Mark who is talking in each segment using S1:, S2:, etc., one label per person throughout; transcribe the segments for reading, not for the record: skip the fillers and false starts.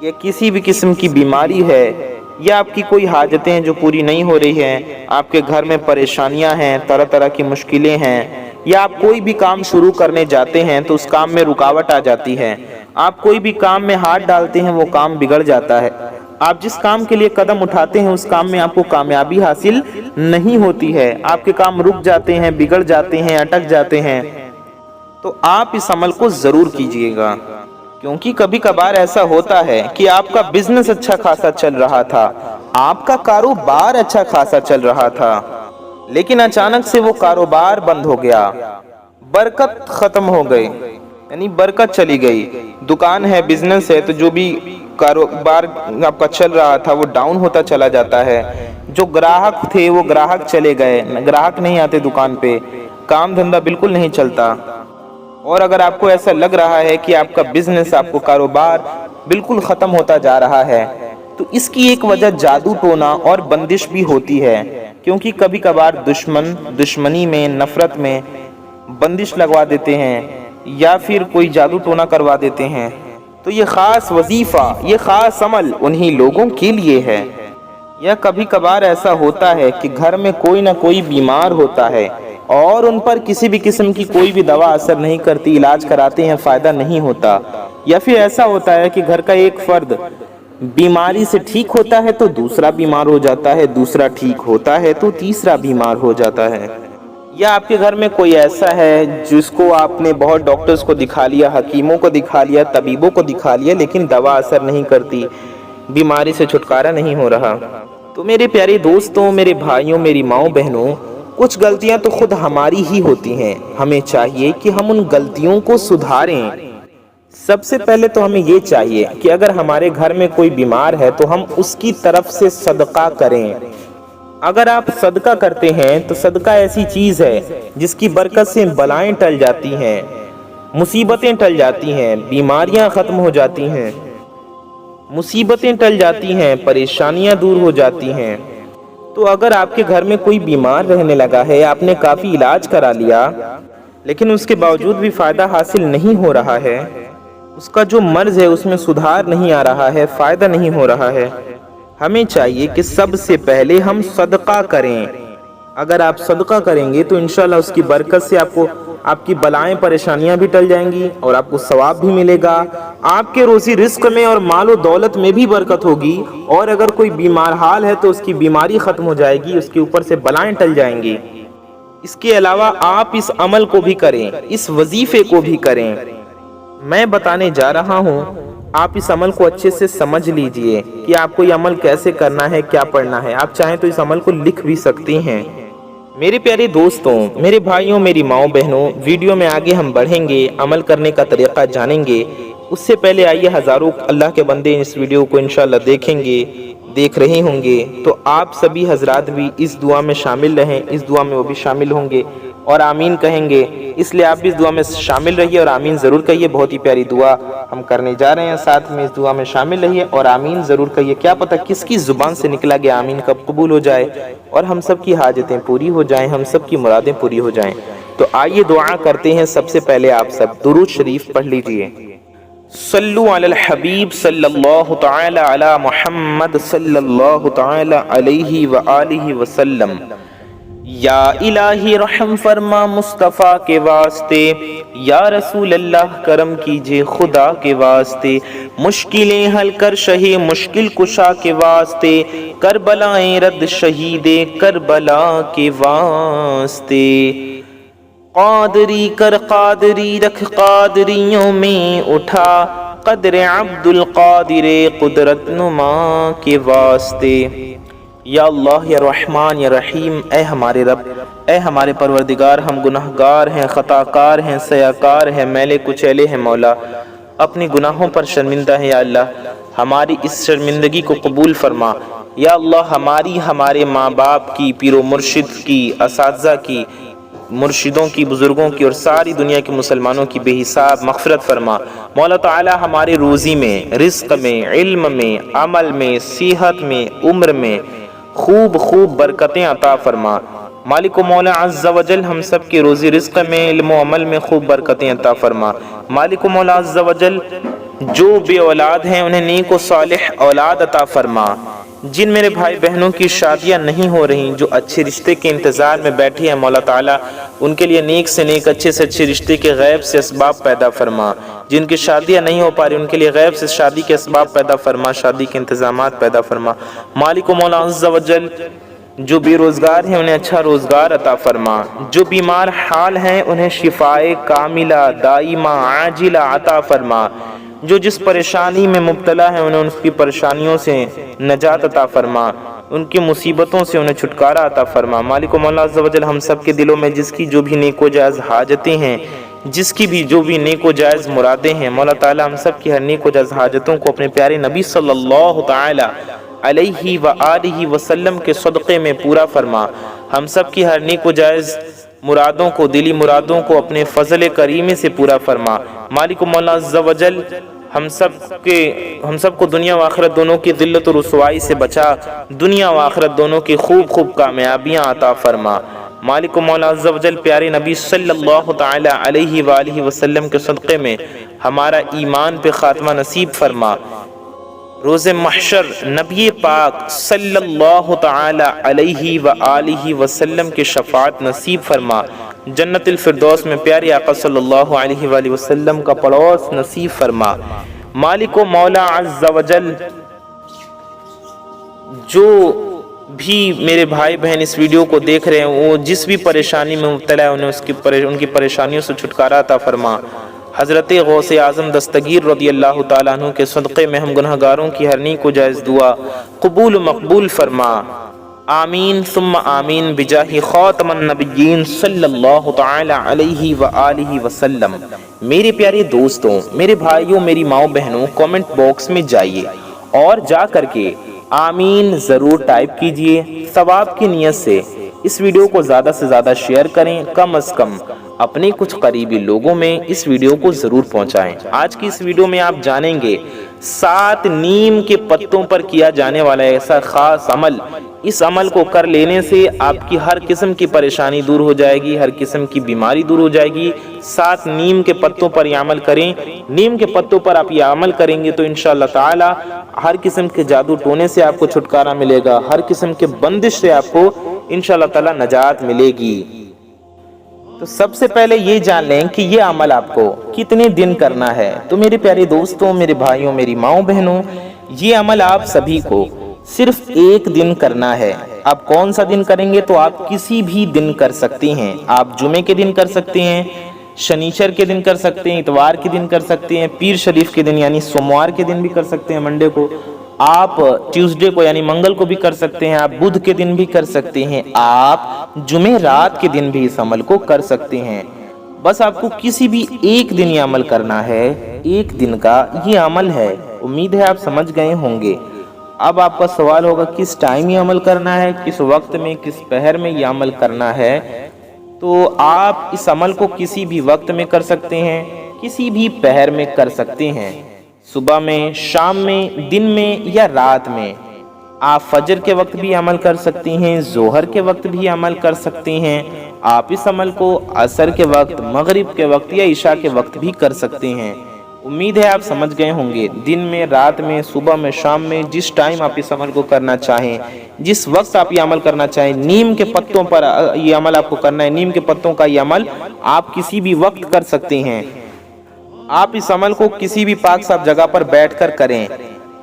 S1: یا کسی بھی قسم کی بیماری ہے یا آپ کی کوئی حاجتیں ہیں جو پوری نہیں ہو رہی ہیں، آپ کے گھر میں پریشانیاں ہیں، طرح طرح کی مشکلیں ہیں، یا آپ کوئی بھی کام شروع کرنے جاتے ہیں تو اس کام میں رکاوٹ آ جاتی ہے، آپ کوئی بھی کام میں ہاتھ ڈالتے ہیں وہ کام بگڑ جاتا ہے، آپ جس کام کے لیے قدم اٹھاتے ہیں اس کام میں آپ کو کامیابی حاصل نہیں ہوتی ہے، آپ کے کام رک جاتے ہیں، بگڑ جاتے ہیں، اٹک جاتے ہیں، تو آپ اس عمل کو ضرور کیجئے گا، کیونکہ کبھی کبھار ایسا ہوتا ہے کہ آپ کا بزنس اچھا خاصا چل رہا تھا، آپ کا کاروبار اچھا خاصا چل رہا تھا، لیکن اچانک سے وہ کاروبار بند ہو گیا، برکت ختم ہو گئی، یعنی برکت چلی گئی، دکان ہے، بزنس ہے، تو جو بھی کاروبار آپ کا چل رہا تھا وہ ڈاؤن ہوتا چلا جاتا ہے، جو گراہک تھے وہ گراہک چلے گئے، گراہک نہیں آتے دکان پہ، کام دھندہ بالکل نہیں چلتا، اور اگر آپ کو ایسا لگ رہا ہے کہ آپ کا بزنس، آپ کو کاروبار بالکل ختم ہوتا جا رہا ہے، تو اس کی ایک وجہ جادو ٹونا اور بندش بھی ہوتی ہے، کیونکہ کبھی کبھار دشمنی میں، نفرت میں بندش لگوا دیتے ہیں یا پھر کوئی جادو ٹونا کروا دیتے ہیں، تو یہ خاص وظیفہ، یہ خاص عمل انہی لوگوں کے لیے ہے۔ یا کبھی کبھار ایسا ہوتا ہے کہ گھر میں کوئی نہ کوئی بیمار ہوتا ہے اور ان پر کسی بھی قسم کی کوئی بھی دوا اثر نہیں کرتی، علاج کراتے ہیں فائدہ نہیں ہوتا، یا پھر ایسا ہوتا ہے کہ گھر کا ایک فرد بیماری سے ٹھیک ہوتا ہے تو دوسرا بیمار ہو جاتا ہے، دوسرا ٹھیک ہوتا ہے تو تیسرا بیمار ہو جاتا ہے، یا آپ کے گھر میں کوئی ایسا ہے جس کو آپ نے بہت ڈاکٹرز کو دکھا لیا، حکیموں کو دکھا لیا، طبیبوں کو دکھا لیا، لیکن دوا اثر نہیں کرتی، بیماری سے چھٹکارا نہیں ہو رہا۔ تو میرے پیارے دوستوں، میرے بھائیوں، میری ماؤں بہنوں، کچھ غلطیاں تو خود ہماری ہی ہوتی ہیں، ہمیں چاہیے کہ ہم ان غلطیوں کو سدھاریں۔ سب سے پہلے تو ہمیں یہ چاہیے کہ اگر ہمارے گھر میں کوئی بیمار ہے تو ہم اس کی طرف سے صدقہ کریں۔ اگر آپ صدقہ کرتے ہیں تو صدقہ ایسی چیز ہے جس کی برکت سے بلائیں ٹل جاتی ہیں، مصیبتیں ٹل جاتی ہیں، بیماریاں ختم ہو جاتی ہیں، مصیبتیں ٹل جاتی ہیں، پریشانیاں دور ہو جاتی ہیں۔ تو اگر آپ کے گھر میں کوئی بیمار رہنے لگا ہے، آپ نے کافی علاج کرا لیا لیکن اس کے باوجود بھی فائدہ حاصل نہیں ہو رہا ہے، اس کا جو مرض ہے اس میں سدھار نہیں آ رہا ہے، فائدہ نہیں ہو رہا ہے، ہمیں چاہیے کہ سب سے پہلے ہم صدقہ کریں۔ اگر آپ صدقہ کریں گے تو انشاءاللہ اس کی برکت سے آپ کی بلائیں، پریشانیاں بھی ٹل جائیں گی اور آپ کو ثواب بھی ملے گا، آپ کے روزی رزق میں اور مال و دولت میں بھی برکت ہوگی، اور اگر کوئی بیمار حال ہے تو اس کی بیماری ختم ہو جائے گی، اس کے اوپر سے بلائیں ٹل جائیں گی۔ اس کے علاوہ آپ اس عمل کو بھی کریں، اس وظیفے کو بھی کریں۔ میں بتانے جا رہا ہوں، آپ اس عمل کو اچھے سے سمجھ لیجئے کہ آپ کو یہ عمل کیسے کرنا ہے، کیا پڑھنا ہے، آپ چاہیں تو اس عمل کو لکھ بھی سکتے ہیں۔ میرے پیارے دوستوں، میرے بھائیوں، میری ماؤں بہنوں، ویڈیو میں آگے ہم بڑھیں گے، عمل کرنے کا طریقہ جانیں گے، اس سے پہلے آئیے ہزاروں اللہ کے بندے اس ویڈیو کو انشاءاللہ دیکھیں گے، دیکھ رہے ہوں گے، تو آپ سبھی حضرات بھی اس دعا میں شامل رہیں، اس دعا میں وہ بھی شامل ہوں گے اور آمین کہیں گے، اس لیے آپ بھی اس دعا میں شامل رہیے اور آمین ضرور کہیے۔ بہت ہی پیاری دعا ہم کرنے جا رہے ہیں، ساتھ میں اس دعا میں شامل رہیے اور آمین ضرور کہیے۔ کیا پتہ کس کی زبان سے نکلا گیا آمین کب قبول ہو جائے اور ہم سب کی حاجتیں پوری ہو جائیں، ہم سب کی مرادیں پوری ہو جائیں۔ تو آئیے دعا کرتے ہیں۔ سب سے پہلے آپ سب درود شریف پڑھ لیجئے۔ صلو علی الحبیب صلی اللہ تعالی علی محمد صلی اللہ تعالی علیہ وآلہ وسلم۔ یا الہی رحم فرما مصطفیٰ کے واسطے، یا رسول اللہ کرم کیجئے خدا کے واسطے، مشکلیں حل کر شہ مشکل کشا کے واسطے، کربلائیں رد شہید کربلا کے واسطے، قادری کر قادری رکھ قادریوں میں اٹھا، قدر عبد القادر قدرت نما کے واسطے۔ یا اللہ، یا رحمان، یا رحیم، اے ہمارے رب، اے ہمارے پروردگار، ہم گناہگار ہیں، خطا کار ہیں، سیاکار ہیں، میلے کچیلے ہیں مولا، اپنی گناہوں پر شرمندہ ہیں۔ یا اللہ، ہماری اس شرمندگی کو قبول فرما۔ یا اللہ، ہماری، ہمارے ماں باپ کی، پیر و مرشد کی، اساتذہ کی، مرشدوں کی، بزرگوں کی اور ساری دنیا کے مسلمانوں کی بے حساب مغفرت فرما۔ مولا تعالی ہماری روزی میں، رزق میں، علم میں، عمل میں، صحت میں، عمر میں خوب برکتیں عطا فرما۔ مالک و مولا عز و جل ہم سب کے روزی رزق میں، علم و عمل میں خوب برکتیں عطا فرما۔ مالک و مولا عز و جل جو بے اولاد ہیں انہیں نیک و صالح اولاد عطا فرما۔ جن میرے بھائی بہنوں کی شادیاں نہیں ہو رہی، جو اچھے رشتے کے انتظار میں بیٹھے ہیں، مولا تعالیٰ ان کے لیے نیک سے نیک اچھے سے اچھے رشتے کے غیب سے اسباب پیدا فرما۔ جن کی شادیاں نہیں ہو پا رہی ان کے لیے غیب سے شادی کے اسباب پیدا فرما، شادی کے انتظامات پیدا فرما۔ مالک و مولا عز و جل جو بے روزگار ہیں انہیں اچھا روزگار عطا فرما۔ جو بیمار حال ہیں انہیں شفائے کاملہ دائمہ عاجلہ عطا فرما۔ جو جس پریشانی میں مبتلا ہیں انہیں ان کی پریشانیوں سے نجات عطا فرما، ان کی مصیبتوں سے انہیں چھٹکارا عطا فرما۔ مالک و مولا عز و جل ہم سب کے دلوں میں جس کی جو بھی نیک و جائز حاجتیں ہیں، جس کی بھی جو بھی نیک و جائز مرادیں ہیں، مولا تعالی ہم سب کی ہر نیک و جائز حاجتوں کو اپنے پیارے نبی صلی اللہ تعالی علیہ وآلہ وسلم کے صدقے میں پورا فرما۔ ہم سب کی ہر نیک و جائز مرادوں کو، دلی مرادوں کو اپنے فضل کریم سے پورا فرما۔ مالک و مولا عز و جل ہم سب کو دنیا و آخرت دونوں کی ذلت و رسوائی سے بچا، دنیا و آخرت دونوں کی خوب خوب کامیابیاں عطا فرما۔ مالک و مولا عز و جل پیارے نبی صلی اللہ تعالی علیہ وآلہ وسلم کے صدقے میں ہمارا ایمان پہ خاتمہ نصیب فرما۔ روز محشر نبی پاک صلی اللہ تعالی علیہ وآلہ وسلم کی شفاعت نصیب فرما۔ جنت الفردوس میں پیارے آقا صلی اللہ علیہ وآلہ وسلم کا پڑوس نصیب فرما۔ مالک و مولا عز و جل جو بھی میرے بھائی بہن اس ویڈیو کو دیکھ رہے ہیں وہ جس بھی پریشانی میں مبتلا ہے انہیں ان کی پریشانیوں سے چھٹکارا عطا فرما۔ حضرت غوث اعظم دستگیر رضی اللہ تعالیٰ عنہ کے صدقے میں ہم گنہگاروں کی ہر نیک و جائز دعا قبول و مقبول فرما۔ آمین ثم آمین بجاہ خاتم النبیین صلی اللہ تعالی علیہ وآلہ وسلم۔ میرے پیارے دوستوں، میرے بھائیوں، میری ماؤں بہنوں، کومنٹ باکس میں جائیے اور جا کر کے آمین ضرور ٹائپ کیجئے۔ ثواب کی نیت سے اس ویڈیو کو زیادہ سے زیادہ شیئر کریں، کم از کم اپنے کچھ قریبی لوگوں میں اس ویڈیو کو ضرور پہنچائیں۔ آج کی اس ویڈیو میں آپ جانیں گے 7 نیم کے پتوں پر کیا جانے والا ایسا خاص عمل، اس عمل کو کر لینے سے آپ کی ہر قسم کی پریشانی دور ہو جائے گی، ہر قسم کی بیماری دور ہو جائے گی۔ 7 نیم کے پتوں پر یہ عمل کریں۔ نیم کے پتوں پر آپ یہ عمل کریں گے تو انشاءاللہ تعالی ہر قسم کے جادو ٹونے سے آپ کو چھٹکارا ملے گا، ہر قسم کے بندش سے آپ کو انشاءاللہ تعالی نجات ملے گی۔ تو سب سے پہلے یہ جان لیں کہ یہ عمل آپ کو کتنے دن کرنا ہے۔ تو میرے پیارے دوستوں، میرے بھائیوں، میری ماؤں بہنوں، یہ عمل آپ سبھی کو صرف 1 دن کرنا ہے۔ آپ کون سا دن کریں گے؟ تو آپ کسی بھی دن کر سکتے ہیں۔ آپ جمعے کے دن کر سکتے ہیں، شنیچر کے دن کر سکتے ہیں، اتوار کے دن کر سکتے ہیں، پیر شریف کے دن یعنی سوموار کے دن بھی کر سکتے ہیں، منڈے کو آپ ٹیوزڈے کو یعنی منگل کو بھی کر سکتے ہیں، آپ بدھ کے دن بھی کر سکتے ہیں، آپ جمعہ رات کے دن بھی اس عمل کو کر سکتے ہیں۔ بس آپ کو کسی بھی 1 دن یہ عمل کرنا ہے، 1 دن کا یہ عمل ہے۔ امید ہے آپ سمجھ گئے ہوں گے۔ اب آپ کا سوال ہوگا کس ٹائم یہ عمل کرنا ہے، کس وقت میں، کس پہر میں یہ عمل کرنا ہے؟ تو آپ اس عمل کو کسی بھی وقت میں کر سکتے ہیں، کسی بھی پہر میں کر سکتے ہیں، صبح میں، شام میں، دن میں یا رات میں۔ آپ فجر کے وقت بھی عمل کر سکتے ہیں، ظہر کے وقت بھی عمل کر سکتے ہیں۔ آپ اس عمل کو عصر کے وقت، مغرب کے وقت یا عشاء کے وقت بھی کر سکتے ہیں۔ امید ہے آپ سمجھ گئے ہوں گے۔ دن میں، رات میں، صبح میں، شام میں، جس ٹائم آپ اس عمل کو کرنا چاہیں، جس وقت آپ یہ عمل کرنا چاہیں، نیم کے پتوں پر یہ عمل آپ کو کرنا ہے، نیم کے پتوں کا یہ عمل آپ کسی بھی وقت کر سکتے ہیں۔ آپ اس عمل کو کسی بھی پاک صاف جگہ پر بیٹھ کر کریں۔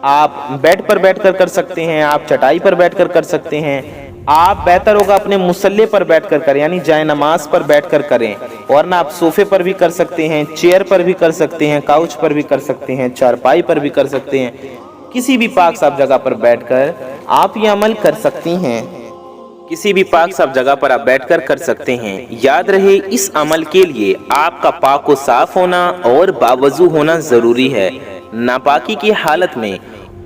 S1: آپ بیڈ پر بیٹھ کر کر سکتے ہیں، آپ چٹائی پر بیٹھ کر کر سکتے ہیں، آپ بہتر ہوگا اپنے مصلے پر بیٹھ کر کریں یعنی جائے نماز پر بیٹھ کر کریں، ورنہ آپ صوفے پر بھی کر سکتے ہیں، چیئر پر بھی کر سکتے ہیں، کاؤچ پر بھی کر سکتے ہیں، چارپائی پر بھی کر سکتے ہیں، کسی بھی پاک صاف جگہ پر بیٹھ کر آپ یہ عمل کر سکتے ہیں۔ کسی بھی پاک صاف جگہ پر آپ بیٹھ کر کر سکتے ہیں۔ یاد رہے اس عمل کے لیے آپ کا پاک و صاف ہونا اور باوضو ہونا ضروری ہے۔ ناپاکی کی حالت میں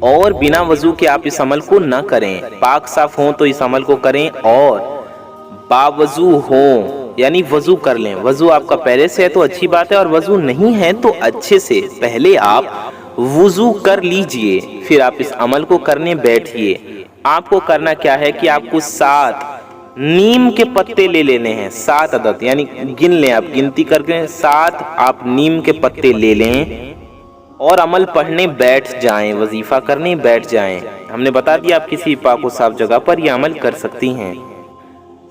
S1: اور بنا وضو کے آپ اس عمل کو نہ کریں۔ پاک صاف ہوں تو اس عمل کو کریں اور باوضو ہوں یعنی وضو کر لیں۔ وضو آپ کا پہلے سے ہے تو اچھی بات ہے، اور وضو نہیں ہے تو اچھے سے پہلے آپ وضو کر لیجئے، پھر آپ اس عمل کو کرنے بیٹھیے۔ آپ کو کرنا کیا ہے کہ آپ کو 7 نیم کے پتے لے لینے ہیں، 7 عدد یعنی گن لیں، آپ گنتی کر کے 7 آپ نیم کے پتے لے لیں اور عمل پڑھنے بیٹھ جائیں، وظیفہ کرنے بیٹھ جائیں۔ ہم نے بتا دیا آپ کسی پاک و صاف جگہ پر یہ عمل کر سکتی ہیں۔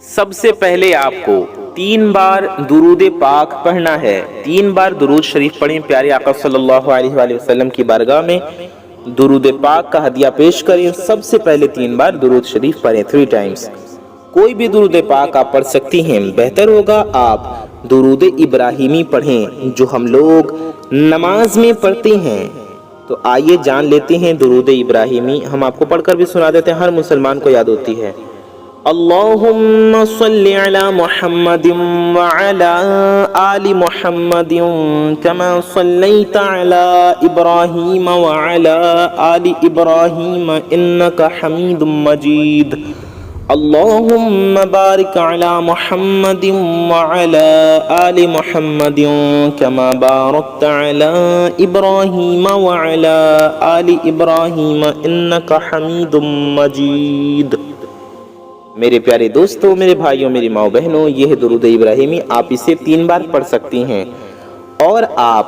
S1: سب سے پہلے آپ کو 3 بار درود پاک پڑھنا ہے، 3 بار درود شریف پڑھیں، پیارے آقا صلی اللہ علیہ وآلہ وسلم کی بارگاہ میں درود پاک کا ہدیہ پیش کریں۔ سب سے پہلے 3 بار درود شریف پڑھیں، 3 ٹائمز۔ کوئی بھی درود پاک آپ پڑھ سکتی ہیں، بہتر ہوگا آپ درود ابراہیمی پڑھیں جو ہم لوگ نماز میں پڑھتے ہیں۔ تو آئیے جان لیتے ہیں درود ابراہیمی، ہم آپ کو پڑھ کر بھی سنا دیتے ہیں، ہر مسلمان کو یاد ہوتی ہے۔ اللہم صلی علی محمد وعلی آل محمد کما صلیت علی ابراہیم وعلی آل ابراہیم انک حمید مجید۔ اللہم بارک علی محمد وعلی آل محمد کما بارکت علی ابراہیم وعلی آل ابراہیم انک حمید مجید۔ میرے پیارے دوستوں، میرے بھائیوں، میری ماں بہنوں، یہ ہے درود ابراہیمی، آپ اسے 3 بار پڑھ سکتی ہیں۔ اور آپ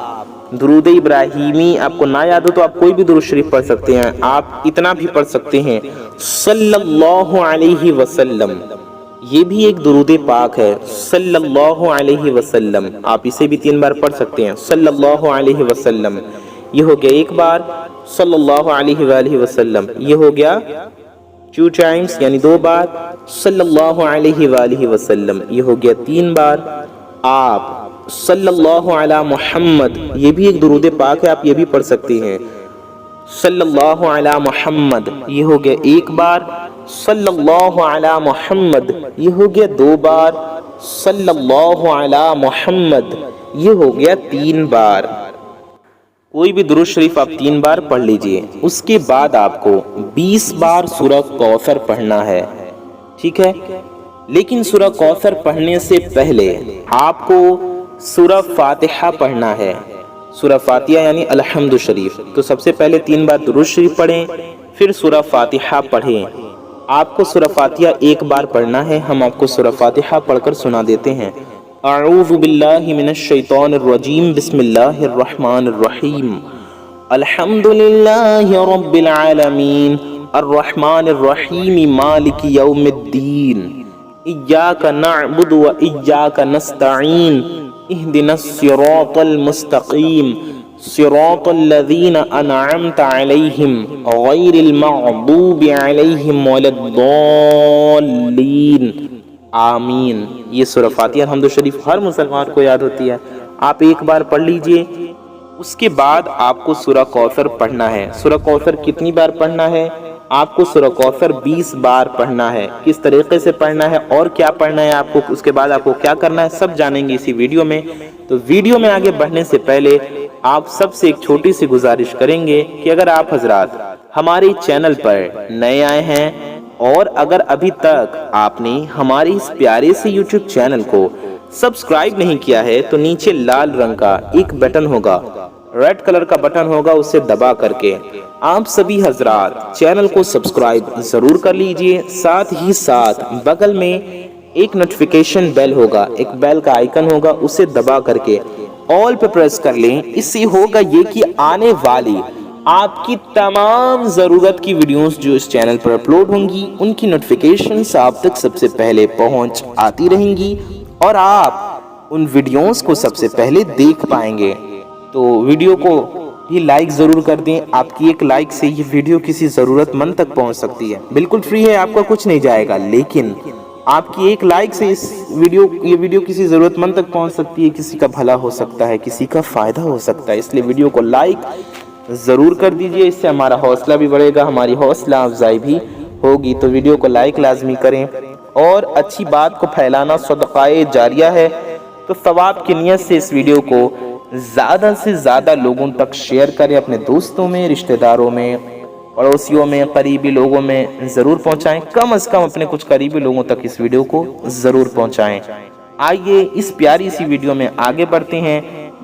S1: درود ابراہیمی آپ کو نہ یاد ہو تو آپ کوئی بھی درود شریف پڑھ سکتے ہیں۔ آپ اتنا بھی پڑھ سکتے ہیں صلی اللہ علیہ وسلم، یہ بھی ایک درود پاک ہے، صلی اللہ علیہ وسلم، آپ اسے بھی 3 بار پڑھ سکتے ہیں۔ صلی اللہ علیہ وسلم یہ ہو گیا 1 بار، صلی اللہ علیہ وآلہ وسلم یہ ہو گیا 2 ٹائمز یعنی 2 بار، صلی اللہ علیہ وآلہ وسلم یہ ہو گیا 3 بار۔ آپ صلی اللہ علی محمد یہ بھی ایک درود پاک ہے، آپ یہ بھی پڑھ سکتے ہیں، صلی اللہ علی محمد یہ ہو گیا 1 بار، صلی اللہ علی محمد یہ ہو گیا 2 بار، صلی اللہ علی محمد یہ ہو گیا 3 بار۔ کوئی بھی درود شریف آپ 3 بار پڑھ لیجئے۔ اس کے بعد آپ کو 20 بار سورہ کوثر پڑھنا ہے، ٹھیک ہے؟ لیکن سورہ کوثر پڑھنے سے پہلے آپ کو سورہ فاتحہ پڑھنا ہے، سورہ فاتحہ یعنی الحمد شریف۔ تو سب سے پہلے 3 بار درود شریف پڑھیں، پھر سورہ فاتحہ پڑھیں۔ آپ کو سورہ فاتحہ 1 بار پڑھنا ہے، ہم آپ کو سورہ فاتحہ پڑھ کر سنا دیتے ہیں۔ اعوذ باللہ من الشیطان الرجیم، بسم اللہ الرحمن الرحیم، الحمد للہ رب العالمین، الرحمن الرحیم، مالک یوم الدین، ایاک نعبد و ایاک نستعین، اہدنا الصراط المستقیم، صراط الذین انعمت علیہم غیر المغضوب علیہم ولا الضالین، آمین۔ یہ سورہ فاتحہ الحمد شریف ہر مسلمان کو یاد ہوتی ہے، آپ 1 بار پڑھ لیجئے۔ اس کے بعد آپ کو سورہ کوثر پڑھنا ہے۔ سورہ کوثر کتنی بار پڑھنا ہے؟ آپ کو سورہ کوثر 20 بار پڑھنا ہے۔ کس طریقے سے پڑھنا ہے اور کیا پڑھنا ہے آپ کو، اس کے بعد آپ کو کیا کرنا ہے، سب جانیں گے اسی ویڈیو میں۔ تو ویڈیو میں آگے بڑھنے سے پہلے آپ سب سے ایک چھوٹی سی گزارش کریں گے کہ اگر آپ حضرات ہمارے چینل پر نئے آئے ہیں اور اگر ابھی تک آپ نے ہمارے اس پیارے سے یوٹیوب چینل کو سبسکرائب نہیں کیا ہے تو نیچے لال رنگ کا ایک بٹن ہوگا، ریڈ کلر کا بٹن ہوگا، اسے دبا کر کے آپ سبھی حضرات چینل کو سبسکرائب ضرور کر لیجئے۔ ساتھ ہی ساتھ بغل میں ایک نوٹیفیکیشن بیل ہوگا، ایک بیل کا آئیکن ہوگا، اسے دبا کر کے آل پہ پریس کر لیں۔ اس سے ہوگا یہ کہ آنے والی آپ کی تمام ضرورت کی ویڈیوز جو اس چینل پر اپلوڈ ہوں گی ان کی نوٹیفیکیشنز آپ تک سب سے پہلے پہنچ آتی رہیں گی اور آپ ان ویڈیوز کو سب سے پہلے دیکھ پائیں گے۔ تو ویڈیو کو بھی لائک ضرور کر دیں، آپ کی ایک لائک سے یہ ویڈیو کسی ضرورت مند تک پہنچ سکتی ہے، بالکل فری ہے، آپ کا کچھ نہیں جائے گا، لیکن آپ کی ایک لائک سے یہ ویڈیو کسی ضرورت مند تک پہنچ سکتی ہے، کسی کا بھلا ہو سکتا ہے، کسی کا فائدہ ہو سکتا ہے، اس لیے ویڈیو کو لائک ضرور کر دیجئے، اس سے ہمارا حوصلہ بھی بڑھے گا، ہماری حوصلہ افزائی بھی ہوگی۔ تو ویڈیو کو لائک لازمی کریں اور اچھی بات کو پھیلانا صدقہ جاریہ ہے، تو ثواب کی نیت سے اس ویڈیو کو زیادہ سے زیادہ لوگوں تک شیئر کریں، اپنے دوستوں میں، رشتہ داروں میں، پڑوسیوں میں، قریبی لوگوں میں ضرور پہنچائیں، کم از کم اپنے کچھ قریبی لوگوں تک اس ویڈیو کو ضرور پہنچائیں۔ آئیے اس پیاری سی ویڈیو میں آگے بڑھتے ہیں۔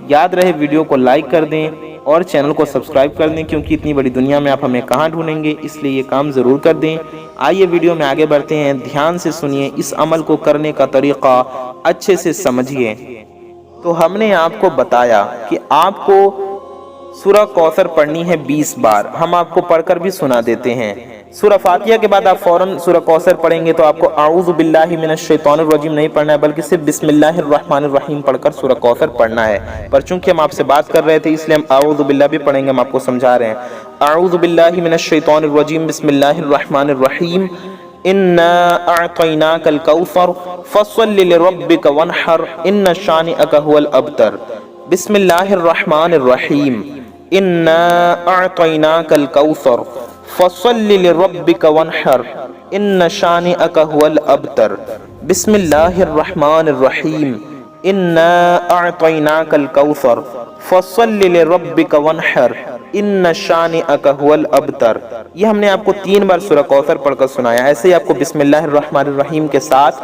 S1: یاد رہے ویڈیو کو لائک کر دیں اور چینل کو سبسکرائب کر دیں، کیونکہ اتنی بڑی دنیا میں آپ ہمیں کہاں ڈھونڈیں گے، اس لیے یہ کام ضرور کر دیں۔ آئیے ویڈیو میں آگے بڑھتے ہیں، دھیان سے سنیے، اس عمل کو کرنے کا طریقہ اچھے سے سمجھیے۔ تو ہم نے آپ کو بتایا کہ آپ کو سورہ کوثر پڑھنی ہے 20 بار. ہم آپ کو پڑھ کر بھی سنا دیتے ہیں. سورہ فاتحہ کے بعد آپ فوراً سورہ کوثر پڑھیں گے تو آپ کو اعوذ باللہ من الشیطان الرجیم نہیں پڑھنا ہے بلکہ صرف بسم اللہ الرحمن الرحیم پڑھ کر سورہ کوثر پڑھنا ہے. پر چونکہ ہم آپ سے بات کر رہے تھے اس لیے ہم اعوذ باللہ بھی پڑھیں گے. ہم آپ کو سمجھا رہے ہیں. اعوذ باللہ من الشیطان الرجیم بسم اللہ الرحمن الرحیم انا اعطیناک الکوثر فصل لربک وانحر ان شانئک هو الابتر. بسم اللہ الرحمن الرحیم انا اعطیناک الکوثر فصل لربک وانحر ان شانئک هو الابتر. بسم اللہ الرحمن الرحیم انا اعطیناک الکوثر فصل لربک وانحر ان شانئک هو الابتر. یہ ہم نے آپ کو 3 بار سورہ کوثر پڑھ کر سنایا. ایسے ہی آپ کو بسم اللہ الرحمن الرحیم کے ساتھ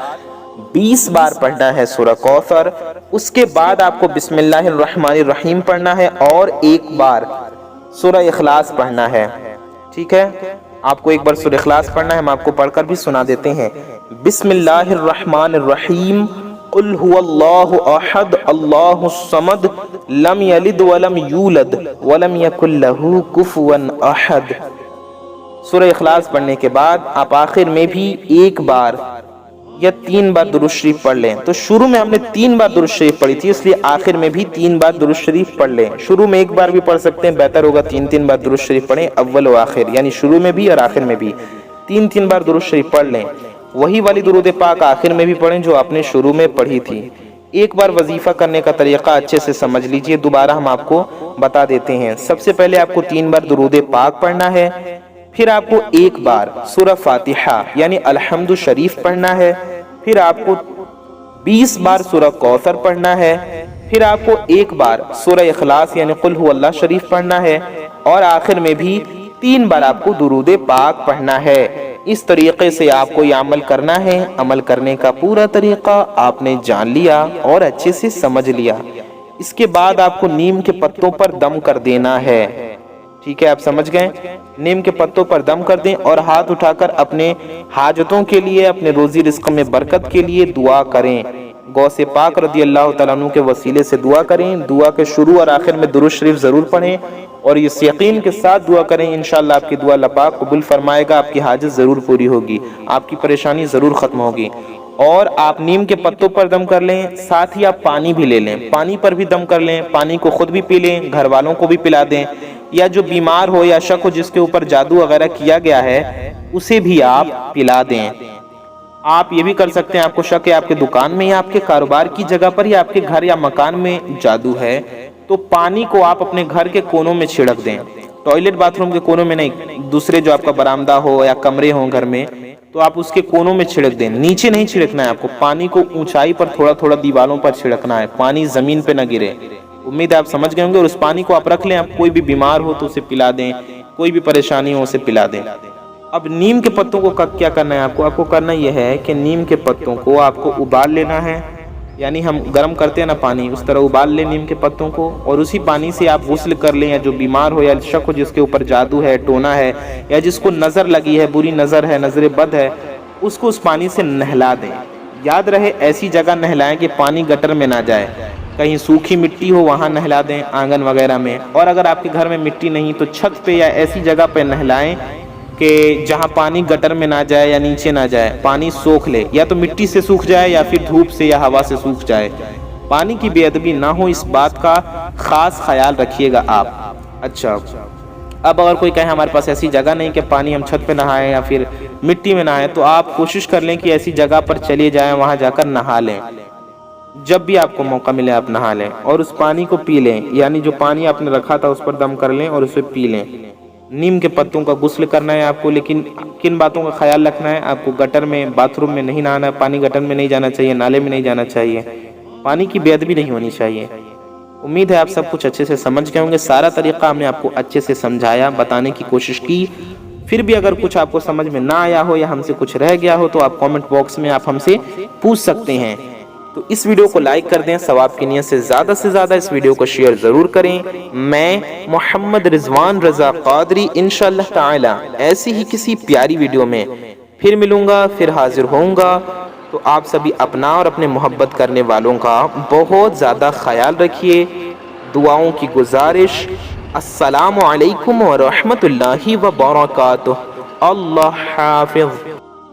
S1: 20 بار پڑھنا ہے سورہ کوثر. اس کے بعد آپ کو بسم اللہ الرحمن الرحیم پڑھنا ہے اور 1 بار سورہ اخلاص پڑھنا ہے. ٹھیک ہے, آپ کو 1 بار سورہ اخلاص پڑھنا ہے. ہم آپ کو پڑھ کر بھی سنا دیتے ہیں. بسم اللہ الرحمن الرحیم قل هو اللہ احد اللہ الصمد لم یلد ولم یولد ولم یکن لہ کفوا احد. سورہ اخلاص پڑھنے کے بعد آپ آخر میں بھی 1 بار یا 3 بار درود شریف پڑھ لیں. تو شروع میں ہم نے 3 بار درود شریف پڑھی تھی اس لیے آخر میں بھی 3 بار درود شریف پڑھ لیں. شروع میں 1 بار بھی پڑھ سکتے ہیں, بہتر ہوگا 3 بار درود شریف پڑھیں اول و آخر, یعنی شروع میں بھی اور آخر میں بھی 3 بار درود شریف پڑھ لیں. وہی والی درود پاک آخر میں بھی پڑھیں جو آپ نے شروع میں پڑھی تھی. 1 بار وظیفہ کرنے کا طریقہ اچھے سے سمجھ لیجئے, دوبارہ ہم آپ کو بتا دیتے ہیں. سب سے پہلے آپ کو 3 بار درود پاک پڑھنا ہے, پھر آپ کو 1 بار سورہ فاتحہ یعنی الحمد شریف پڑھنا ہے, پھر آپ کو 20 بار سورہ کوثر پڑھنا ہے, پھر آپ کو 1 بار سورہ اخلاص یعنی قل هو اللہ شریف پڑھنا ہے, اور آخر میں بھی 3 بار آپ کو درود پاک پڑھنا ہے. اس طریقے سے آپ کو یہ عمل کرنا ہے. عمل کرنے کا پورا طریقہ آپ نے جان لیا اور اچھے سے سمجھ لیا. اس کے بعد آپ کو نیم کے پتوں پر دم کر دینا ہے. ٹھیک ہے, آپ سمجھ گئے. نیم کے پتوں پر دم کر دیں اور ہاتھ اٹھا کر اپنے حاجتوں کے لیے, اپنے روزی رزق میں برکت کے لیے دعا کریں. غوث پاک رضی اللہ تعالیٰ عنہ کے وسیلے سے دعا کریں. دعا کے شروع اور آخر میں درود شریف ضرور پڑھیں اور اس یقین کے ساتھ دعا کریں انشاءاللہ آپ کی دعا اللہ پاک قبول فرمائے گا. آپ کی حاجت ضرور پوری ہوگی, آپ کی پریشانی ضرور ختم ہوگی. اور آپ نیم کے پتوں پر دم کر لیں, ساتھ ہی آپ پانی بھی لے لیں, پانی پر بھی دم کر لیں. پانی کو خود بھی پی لیں, گھر والوں کو بھی پلا دیں, یا جو بیمار ہو یا شک ہو جس کے اوپر جادو وغیرہ کیا گیا ہے اسے بھی آپ پلا دیں. آپ یہ بھی کر سکتے ہیں, آپ کو شک ہے آپ کے دکان میں یا آپ کے کاروبار کی جگہ پر یا آپ کے گھر یا مکان میں جادو ہے, تو پانی کو آپ اپنے گھر کے کونوں میں چھڑک دیں. ٹوائلٹ باتھ روم کے کونوں میں نہیں, دوسرے جو آپ کا برآمدہ ہو یا کمرے ہوں گھر میں تو آپ اس کے کونوں میں چھڑک دیں. نیچے نہیں چھڑکنا ہے آپ کو, پانی کو اونچائی پر تھوڑا تھوڑا دیواروں پر چھڑکنا ہے, پانی زمین پہ نہ گرے. امید ہے آپ سمجھ گئے ہوں گے. اور اس پانی کو آپ رکھ لیں, آپ کوئی بھی بیمار ہو تو اسے پلا دیں, کوئی بھی پریشانی ہو اسے پلا دیں. اب نیم کے پتوں کو کیا کرنا ہے آپ کو کرنا یہ ہے کہ نیم کے پتوں کو آپ کو ابال لینا ہے, یعنی ہم گرم کرتے ہیں نا پانی, اس طرح ابال لیں نیم کے پتوں کو, اور اسی پانی سے آپ غسل کر لیں. یا جو بیمار ہو یا شک ہو جس کے اوپر جادو ہے, ٹونا ہے, یا جس کو نظر لگی ہے, بری نظر ہے, نظر بد ہے, اس کو اس پانی سے نہلا دیں. یاد رہے ایسی جگہ نہلائیں کہ پانی گٹر میں نہ جائے. کہیں سوکھی مٹی ہو وہاں نہلا دیں, آنگن وغیرہ میں. اور اگر آپ کے گھر میں مٹی نہیں تو چھت پہ یا ایسی جگہ پہ نہلائیں کہ جہاں پانی گٹر میں نہ جائے یا نیچے نہ جائے, پانی سوکھ لے, یا تو مٹی سے سوکھ جائے یا پھر دھوپ سے یا ہوا سے سوکھ جائے. پانی کی بے ادبی نہ ہو, اس بات کا خاص خیال رکھیے گا آپ. اچھا, اب اگر کوئی کہے ہمارے پاس ایسی جگہ نہیں کہ پانی ہم چھت پہ نہائیں یا پھر مٹی میں نہائیں, تو آپ کوشش کر لیں کہ ایسی جگہ پر چلے جائیں, وہاں جا کر نہا لیں. جب بھی آپ کو موقع ملے آپ نہا لیں اور اس پانی کو پی لیں, یعنی جو پانی آپ نے رکھا تھا اس پر دم کر لیں اور اسے پی لیں. نیم کے پتوں کا غسل کرنا ہے آپ کو, لیکن کن باتوں کا خیال رکھنا ہے آپ کو؟ گٹر میں, باتھ روم میں نہیں نہانا ہے, پانی گٹر میں نہیں جانا چاہیے, نالے میں نہیں جانا چاہیے, پانی کی بے ادبی نہیں ہونی چاہیے. امید ہے آپ سب کچھ اچھے سے سمجھ گئے ہوں گے. سارا طریقہ ہم نے آپ کو اچھے سے سمجھایا, بتانے کی کوشش کی. پھر بھی اگر کچھ آپ کو سمجھ میں نہ آیا ہو یا ہم سے کچھ رہ گیا ہو تو آپ کامنٹ باکس میں آپ ہم سے پوچھ سکتے ہیں. تو اس ویڈیو کو لائک کر دیں, ثواب کی نیت سے زیادہ اس ویڈیو کو شیئر ضرور کریں. میں محمد رضوان رضا قادری انشاءاللہ تعالی ایسی ہی کسی پیاری ویڈیو میں پھر ملوں گا, پھر حاضر ہوں گا. تو آپ سبھی اپنا اور اپنے محبت کرنے والوں کا بہت زیادہ خیال رکھیے. دعاؤں کی گزارش, السلام علیکم ورحمۃ اللہ وبرکاتہ۔ اللہ حافظ۔